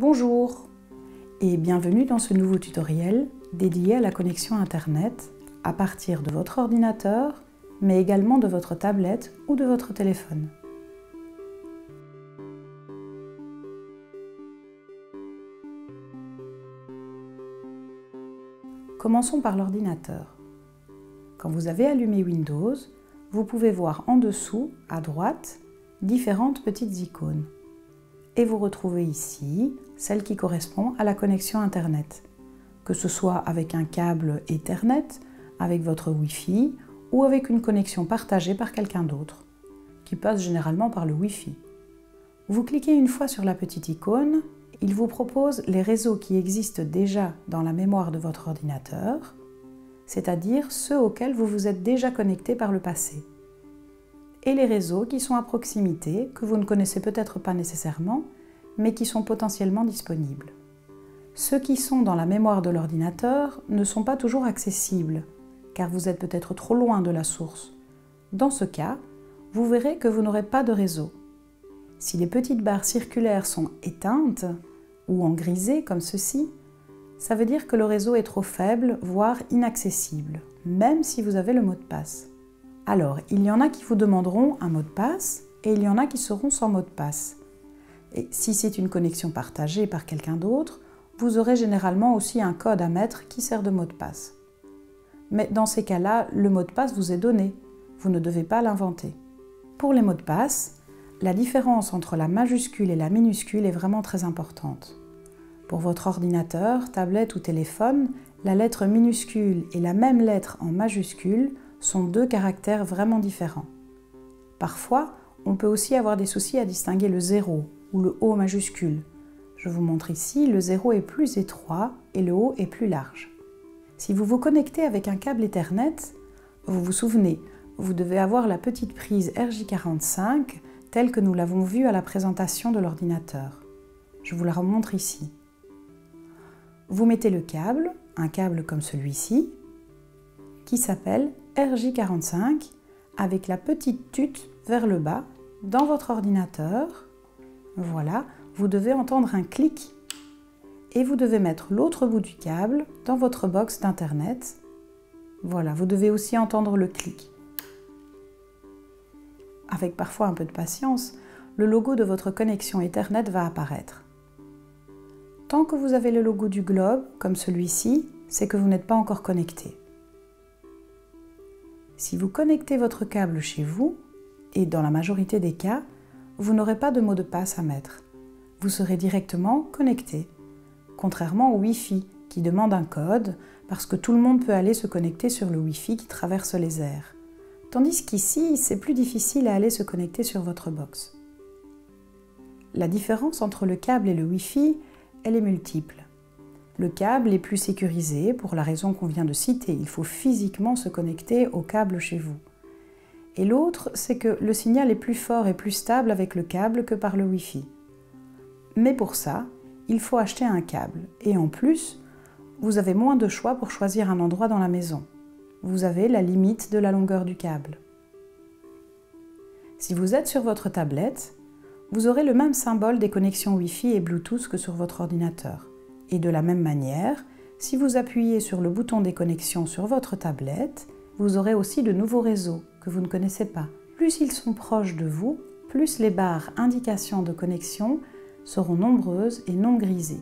Bonjour et bienvenue dans ce nouveau tutoriel dédié à la connexion Internet à partir de votre ordinateur, mais également de votre tablette ou de votre téléphone. Commençons par l'ordinateur. Quand vous avez allumé Windows, vous pouvez voir en dessous, à droite, différentes petites icônes. Et vous retrouvez ici celle qui correspond à la connexion Internet, que ce soit avec un câble Ethernet, avec votre Wi-Fi ou avec une connexion partagée par quelqu'un d'autre, qui passe généralement par le Wi-Fi. Vous cliquez une fois sur la petite icône, il vous propose les réseaux qui existent déjà dans la mémoire de votre ordinateur, c'est-à-dire ceux auxquels vous vous êtes déjà connecté par le passé, et les réseaux qui sont à proximité, que vous ne connaissez peut-être pas nécessairement, mais qui sont potentiellement disponibles. Ceux qui sont dans la mémoire de l'ordinateur ne sont pas toujours accessibles, car vous êtes peut-être trop loin de la source. Dans ce cas, vous verrez que vous n'aurez pas de réseau. Si les petites barres circulaires sont éteintes, ou en grisé comme ceci, ça veut dire que le réseau est trop faible, voire inaccessible, même si vous avez le mot de passe. Alors, il y en a qui vous demanderont un mot de passe et il y en a qui seront sans mot de passe. Et si c'est une connexion partagée par quelqu'un d'autre, vous aurez généralement aussi un code à mettre qui sert de mot de passe. Mais dans ces cas-là, le mot de passe vous est donné. Vous ne devez pas l'inventer. Pour les mots de passe, la différence entre la majuscule et la minuscule est vraiment très importante. Pour votre ordinateur, tablette ou téléphone, la lettre minuscule et la même lettre en majuscule sont deux caractères vraiment différents. Parfois, on peut aussi avoir des soucis à distinguer le 0 ou le O majuscule. Je vous montre ici, le 0 est plus étroit et le O est plus large. Si vous vous connectez avec un câble Ethernet, vous vous souvenez, vous devez avoir la petite prise RJ45 telle que nous l'avons vue à la présentation de l'ordinateur. Je vous la remontre ici. Vous mettez le câble, un câble comme celui-ci, qui s'appelle RJ45 avec la petite tute vers le bas dans votre ordinateur. Voilà, vous devez entendre un clic et vous devez mettre l'autre bout du câble dans votre box d'Internet. Voilà, vous devez aussi entendre le clic. Avec parfois un peu de patience, le logo de votre connexion Ethernet va apparaître. Tant que vous avez le logo du globe, comme celui-ci, c'est que vous n'êtes pas encore connecté. Si vous connectez votre câble chez vous, et dans la majorité des cas, vous n'aurez pas de mot de passe à mettre. Vous serez directement connecté, contrairement au Wi-Fi qui demande un code parce que tout le monde peut aller se connecter sur le Wi-Fi qui traverse les airs. Tandis qu'ici, c'est plus difficile à aller se connecter sur votre box. La différence entre le câble et le Wi-Fi, elle est multiple. Le câble est plus sécurisé pour la raison qu'on vient de citer, il faut physiquement se connecter au câble chez vous. Et l'autre, c'est que le signal est plus fort et plus stable avec le câble que par le Wi-Fi. Mais pour ça, il faut acheter un câble. Et en plus, vous avez moins de choix pour choisir un endroit dans la maison. Vous avez la limite de la longueur du câble. Si vous êtes sur votre tablette, vous aurez le même symbole des connexions Wi-Fi et Bluetooth que sur votre ordinateur. Et de la même manière, si vous appuyez sur le bouton des connexions sur votre tablette, vous aurez aussi de nouveaux réseaux que vous ne connaissez pas. Plus ils sont proches de vous, plus les barres indications de connexion seront nombreuses et non grisées.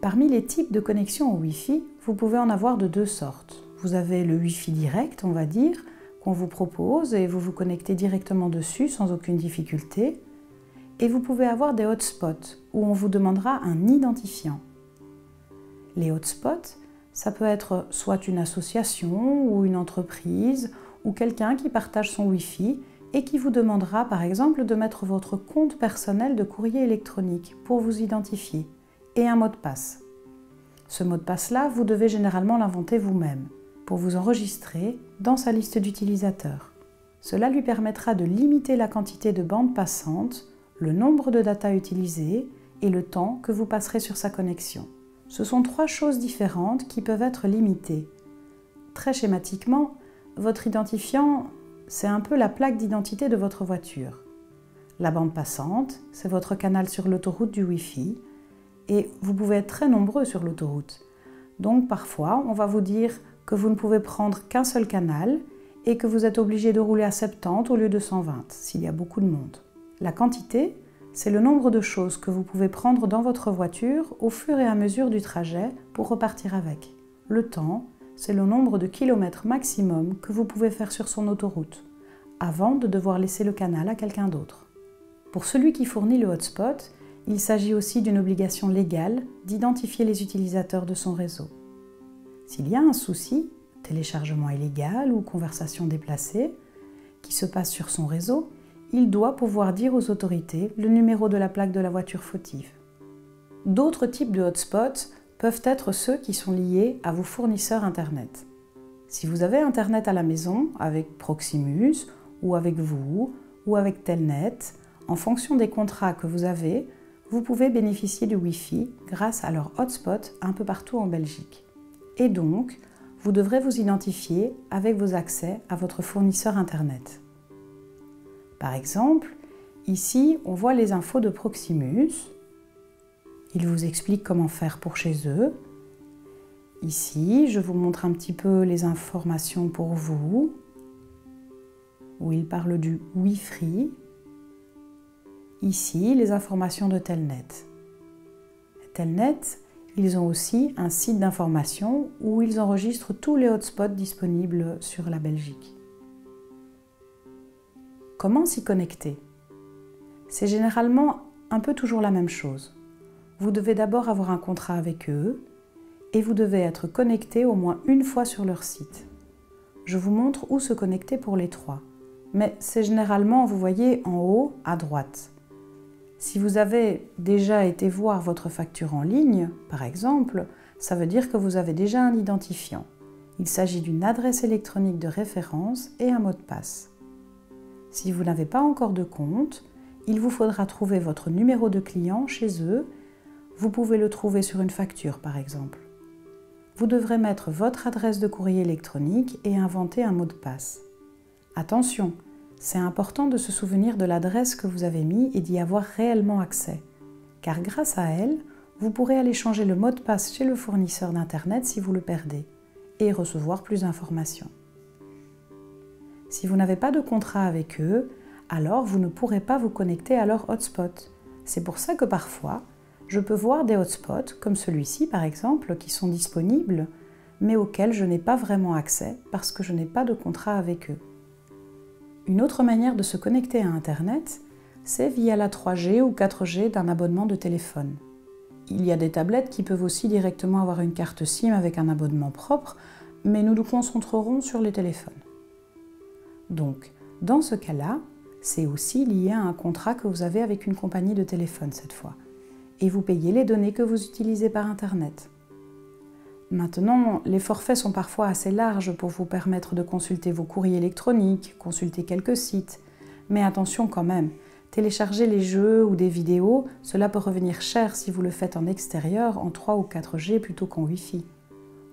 Parmi les types de connexion au Wi-Fi, vous pouvez en avoir de deux sortes. Vous avez le Wi-Fi direct, on va dire, qu'on vous propose et vous vous connectez directement dessus sans aucune difficulté. Et vous pouvez avoir des hotspots où on vous demandera un identifiant. Les hotspots, ça peut être soit une association ou une entreprise ou quelqu'un qui partage son Wi-Fi et qui vous demandera par exemple de mettre votre compte personnel de courrier électronique pour vous identifier et un mot de passe. Ce mot de passe-là, vous devez généralement l'inventer vous-même pour vous enregistrer dans sa liste d'utilisateurs. Cela lui permettra de limiter la quantité de bandes passantes, le nombre de data utilisées et le temps que vous passerez sur sa connexion. Ce sont 3 choses différentes qui peuvent être limitées. Très schématiquement, votre identifiant, c'est un peu la plaque d'identité de votre voiture. La bande passante, c'est votre canal sur l'autoroute du Wi-Fi et vous pouvez être très nombreux sur l'autoroute. Donc parfois, on va vous dire que vous ne pouvez prendre qu'un seul canal et que vous êtes obligé de rouler à 70 au lieu de 120 s'il y a beaucoup de monde. La quantité, c'est le nombre de choses que vous pouvez prendre dans votre voiture au fur et à mesure du trajet pour repartir avec. Le temps, c'est le nombre de kilomètres maximum que vous pouvez faire sur son autoroute, avant de devoir laisser le canal à quelqu'un d'autre. Pour celui qui fournit le hotspot, il s'agit aussi d'une obligation légale d'identifier les utilisateurs de son réseau. S'il y a un souci, téléchargement illégal ou conversation déplacée, qui se passe sur son réseau, il doit pouvoir dire aux autorités le numéro de la plaque de la voiture fautive. D'autres types de hotspots peuvent être ceux qui sont liés à vos fournisseurs Internet. Si vous avez Internet à la maison avec Proximus ou avec vous ou avec Telnet, en fonction des contrats que vous avez, vous pouvez bénéficier du Wi-Fi grâce à leur hotspot un peu partout en Belgique. Et donc, vous devrez vous identifier avec vos accès à votre fournisseur Internet. Par exemple, ici, on voit les infos de Proximus. Il vous explique comment faire pour chez eux. Ici, je vous montre un petit peu les informations pour vous, où il parle du Wi-Fi. Ici, les informations de Telnet. Telnet, ils ont aussi un site d'information où ils enregistrent tous les hotspots disponibles sur la Belgique. Comment s'y connecter? C'est généralement un peu toujours la même chose. Vous devez d'abord avoir un contrat avec eux et vous devez être connecté au moins une fois sur leur site. Je vous montre où se connecter pour les 3, mais c'est généralement, vous voyez, en haut à droite. Si vous avez déjà été voir votre facture en ligne, par exemple, ça veut dire que vous avez déjà un identifiant. Il s'agit d'une adresse électronique de référence et un mot de passe. Si vous n'avez pas encore de compte, il vous faudra trouver votre numéro de client chez eux. Vous pouvez le trouver sur une facture, par exemple. Vous devrez mettre votre adresse de courrier électronique et inventer un mot de passe. Attention! C'est important de se souvenir de l'adresse que vous avez mis et d'y avoir réellement accès, car grâce à elle, vous pourrez aller changer le mot de passe chez le fournisseur d'Internet si vous le perdez et recevoir plus d'informations. Si vous n'avez pas de contrat avec eux, alors vous ne pourrez pas vous connecter à leur hotspot. C'est pour ça que parfois, je peux voir des hotspots, comme celui-ci par exemple, qui sont disponibles, mais auxquels je n'ai pas vraiment accès parce que je n'ai pas de contrat avec eux. Une autre manière de se connecter à Internet, c'est via la 3G ou 4G d'un abonnement de téléphone. Il y a des tablettes qui peuvent aussi directement avoir une carte SIM avec un abonnement propre, mais nous nous concentrerons sur les téléphones. Donc, dans ce cas-là, c'est aussi lié à un contrat que vous avez avec une compagnie de téléphone cette fois, et vous payez les données que vous utilisez par Internet. Maintenant, les forfaits sont parfois assez larges pour vous permettre de consulter vos courriers électroniques, consulter quelques sites. Mais attention quand même, télécharger les jeux ou des vidéos, cela peut revenir cher si vous le faites en extérieur, en 3 ou 4G plutôt qu'en Wi-Fi.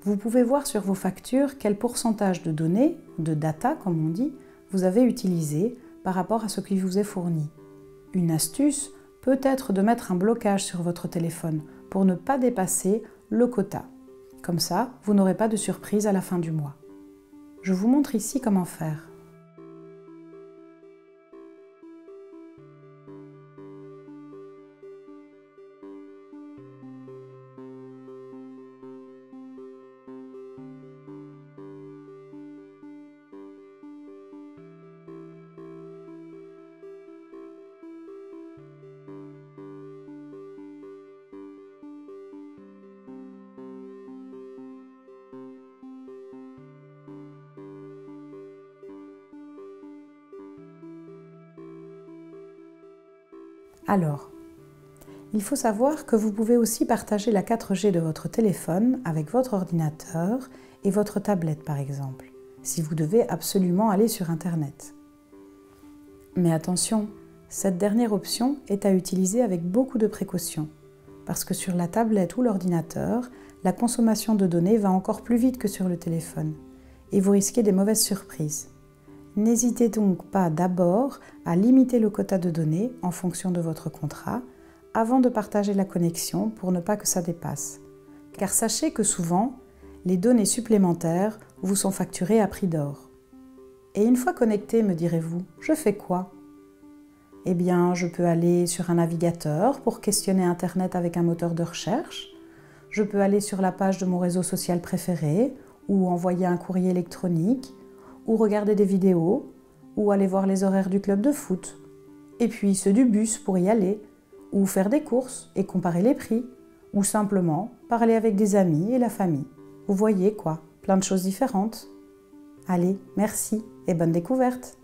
Vous pouvez voir sur vos factures quel pourcentage de données, de data comme on dit, vous avez utilisé par rapport à ce qui vous est fourni. Une astuce peut être de mettre un blocage sur votre téléphone pour ne pas dépasser le quota. Comme ça, vous n'aurez pas de surprise à la fin du mois. Je vous montre ici comment faire. Alors, il faut savoir que vous pouvez aussi partager la 4G de votre téléphone avec votre ordinateur et votre tablette par exemple, si vous devez absolument aller sur Internet. Mais attention, cette dernière option est à utiliser avec beaucoup de précaution, parce que sur la tablette ou l'ordinateur, la consommation de données va encore plus vite que sur le téléphone, et vous risquez des mauvaises surprises. N'hésitez donc pas d'abord à limiter le quota de données en fonction de votre contrat, avant de partager la connexion pour ne pas que ça dépasse. Car sachez que souvent, les données supplémentaires vous sont facturées à prix d'or. Et une fois connecté, me direz-vous, je fais quoi? Eh bien, je peux aller sur un navigateur pour questionner Internet avec un moteur de recherche. Je peux aller sur la page de mon réseau social préféré, ou envoyer un courrier électronique, ou regarder des vidéos, ou aller voir les horaires du club de foot. Et puis ceux du bus pour y aller, ou faire des courses et comparer les prix, ou simplement parler avec des amis et la famille. Vous voyez quoi, plein de choses différentes. Allez, merci et bonne découverte!